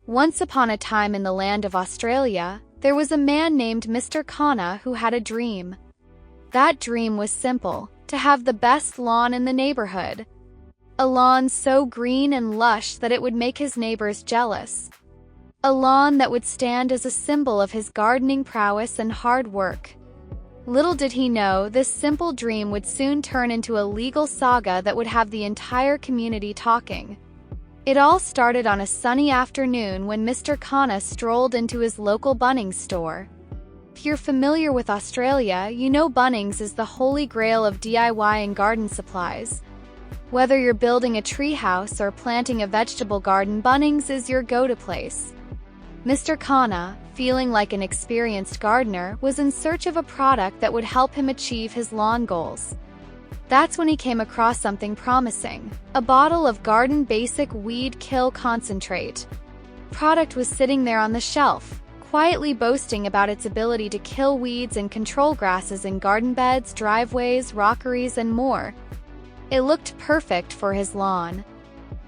Once upon a time in the land of Australia, there was a man named Mr. Khanna who had a dream. That dream was simple: to have the best lawn in the neighborhood. A lawn so green and lush that it would make his neighbors jealous. A lawn that would stand as a symbol of his gardening prowess and hard work. Little did he know, this simple dream would soon turn into a legal saga that would have the entire community talking. It all started on a sunny afternoon when Mr. Khanna strolled into his local Bunnings store. If you're familiar with Australia, you know Bunnings is the holy grail of DIY and garden supplies. Whether you're building a treehouse or planting a vegetable garden, Bunnings is your go-to place. Mr. Khanna, feeling like an experienced gardener, was in search of a product that would help him achieve his lawn goals. That's when he came across something promising: a bottle of Garden Basic Weed Kill Concentrate. Product was sitting there on the shelf, quietly boasting about its ability to kill weeds and control grasses in garden beds, driveways, rockeries, and more. It looked perfect for his lawn.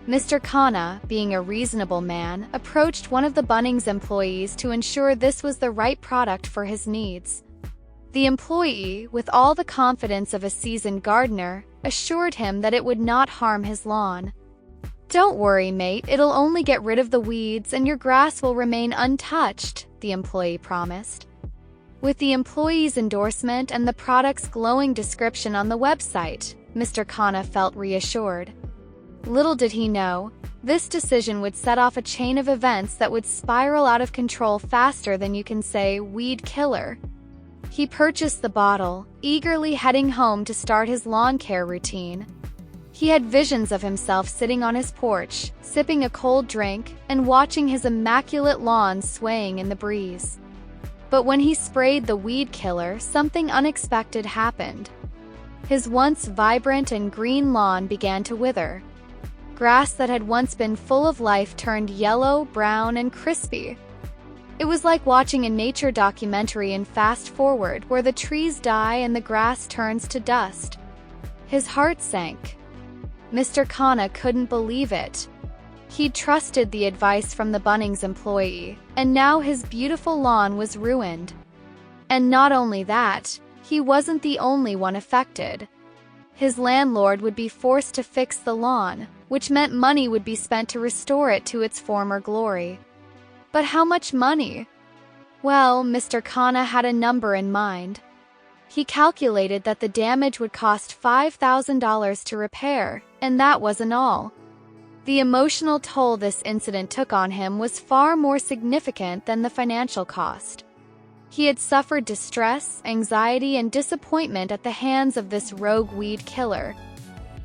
Mr. Khanna, being a reasonable man, approached one of the Bunnings employees to ensure this was the right product for his needs. The employee, with all the confidence of a seasoned gardener, assured him that it would not harm his lawn. "Don't worry, mate, it'll only get rid of the weeds and your grass will remain untouched," the employee promised. With the employee's endorsement and the product's glowing description on the website, Mr. Khanna felt reassured. Little did he know, this decision would set off a chain of events that would spiral out of control faster than you can say weed killer. He purchased the bottle, eagerly heading home to start his lawn care routine. He had visions of himself sitting on his porch, sipping a cold drink, and watching his immaculate lawn swaying in the breeze. But when he sprayed the weed killer, something unexpected happened. His once vibrant and green lawn began to wither. Grass that had once been full of life turned yellow, brown, and crispy. It was like watching a nature documentary in fast forward, where the trees die and the grass turns to dust. His heart sank. Mr. Khanna couldn't believe it. He'd trusted the advice from the Bunnings employee, and now his beautiful lawn was ruined. And not only that, he wasn't the only one affected. His landlord would be forced to fix the lawn, which meant money would be spent to restore it to its former glory. But how much money? Well, Mr. Khanna had a number in mind. He calculated that the damage would cost $5,000 to repair, and that wasn't all. The emotional toll this incident took on him was far more significant than the financial cost. He had suffered distress, anxiety, and disappointment at the hands of this rogue weed killer.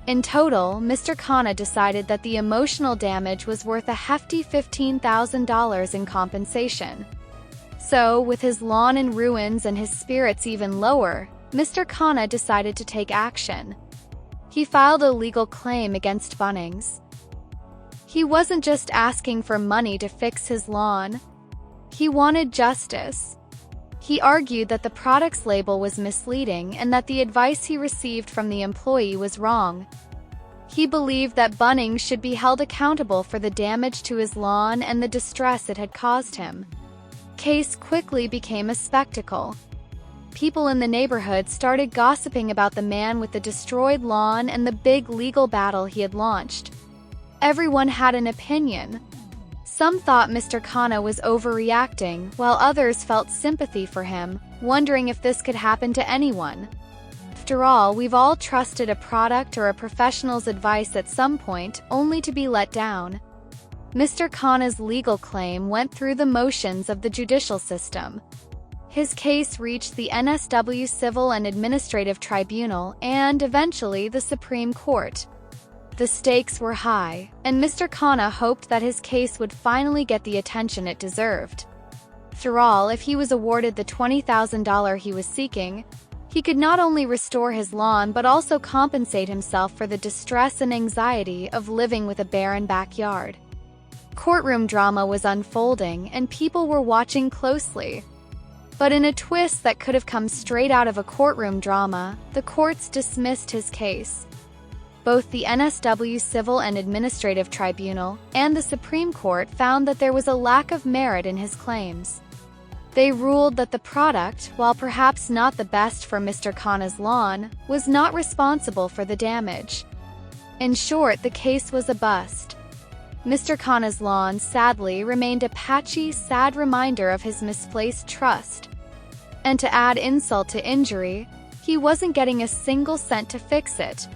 In total, Mr. Khanna decided that the emotional damage was worth a hefty $15,000 in compensation. So, with his lawn in ruins and his spirits even lower, Mr. Khanna decided to take action. He filed a legal claim against Bunnings. He wasn't just asking for money to fix his lawn. He wanted justice. He argued that the product's label was misleading and that the advice he received from the employee was wrong. He believed that Bunnings should be held accountable for the damage to his lawn and the distress it had caused him. Case quickly became a spectacle. People in the neighborhood started gossiping about the man with the destroyed lawn and the big legal battle he had launched. Everyone had an opinion. Some thought Mr. Khanna was overreacting, while others felt sympathy for him, wondering if this could happen to anyone. After all, we've all trusted a product or a professional's advice at some point, only to be let down. Mr. Khanna's legal claim went through the motions of the judicial system. His case reached the NSW Civil and Administrative Tribunal and, eventually, the Supreme Court. The stakes were high, and Mr. Khanna hoped that his case would finally get the attention it deserved. After all, if he was awarded the $20,000 he was seeking, he could not only restore his lawn but also compensate himself for the distress and anxiety of living with a barren backyard. Courtroom drama was unfolding, and people were watching closely. But in a twist that could have come straight out of a courtroom drama, the courts dismissed his case. Both the NSW Civil and Administrative Tribunal and the Supreme Court found that there was a lack of merit in his claims. They ruled that the product, while perhaps not the best for Mr. Khanna's lawn, was not responsible for the damage. In short, the case was a bust. Mr. Khanna's lawn sadly remained a patchy, sad reminder of his misplaced trust. And to add insult to injury, he wasn't getting a single cent to fix it.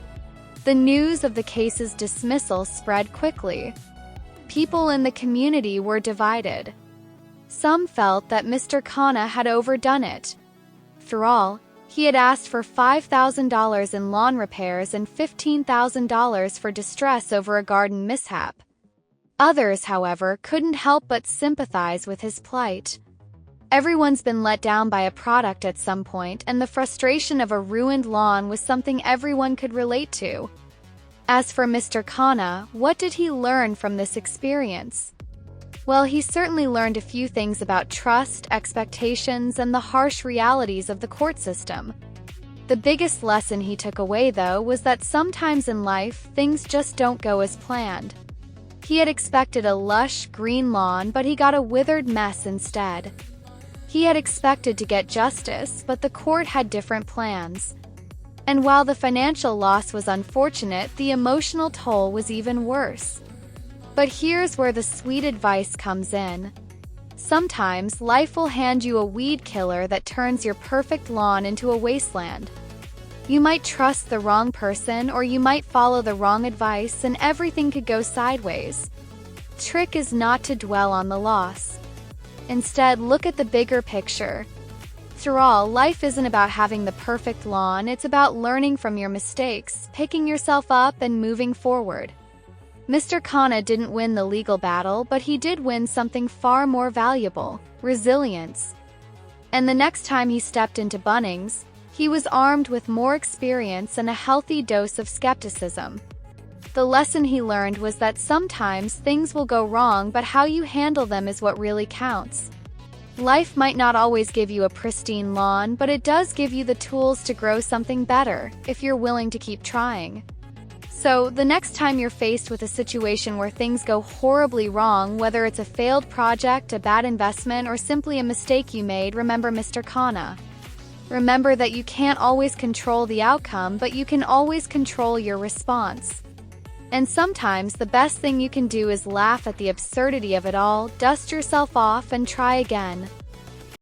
The news of the case's dismissal spread quickly. People in the community were divided. Some felt that Mr. Khanna had overdone it. After all, he had asked for $5,000 in lawn repairs and $15,000 for distress over a garden mishap. Others, however, couldn't help but sympathize with his plight. Everyone's been let down by a product at some point, and the frustration of a ruined lawn was something everyone could relate to. As for Mr. Khanna, what did he learn from this experience? Well, he certainly learned a few things about trust, expectations, and the harsh realities of the court system. The biggest lesson he took away, though, was that sometimes in life, things just don't go as planned. He had expected a lush, green lawn, but he got a withered mess instead. He had expected to get justice, but the court had different plans. And while the financial loss was unfortunate, the emotional toll was even worse. But here's where the sweet advice comes in. Sometimes life will hand you a weed killer that turns your perfect lawn into a wasteland. You might trust the wrong person, or you might follow the wrong advice, and everything could go sideways. The trick is not to dwell on the loss. Instead, look at the bigger picture. After all, life isn't about having the perfect lawn, it's about learning from your mistakes, picking yourself up, and moving forward. Mr. Khanna didn't win the legal battle, but he did win something far more valuable: resilience. And the next time he stepped into Bunnings, he was armed with more experience and a healthy dose of skepticism. The lesson he learned was that sometimes things will go wrong, but how you handle them is what really counts. Life might not always give you a pristine lawn, but it does give you the tools to grow something better, if you're willing to keep trying. So, the next time you're faced with a situation where things go horribly wrong, whether it's a failed project, a bad investment, or simply a mistake you made, remember Mr. Khanna. Remember that you can't always control the outcome, but you can always control your response. And sometimes the best thing you can do is laugh at the absurdity of it all, dust yourself off, and try again.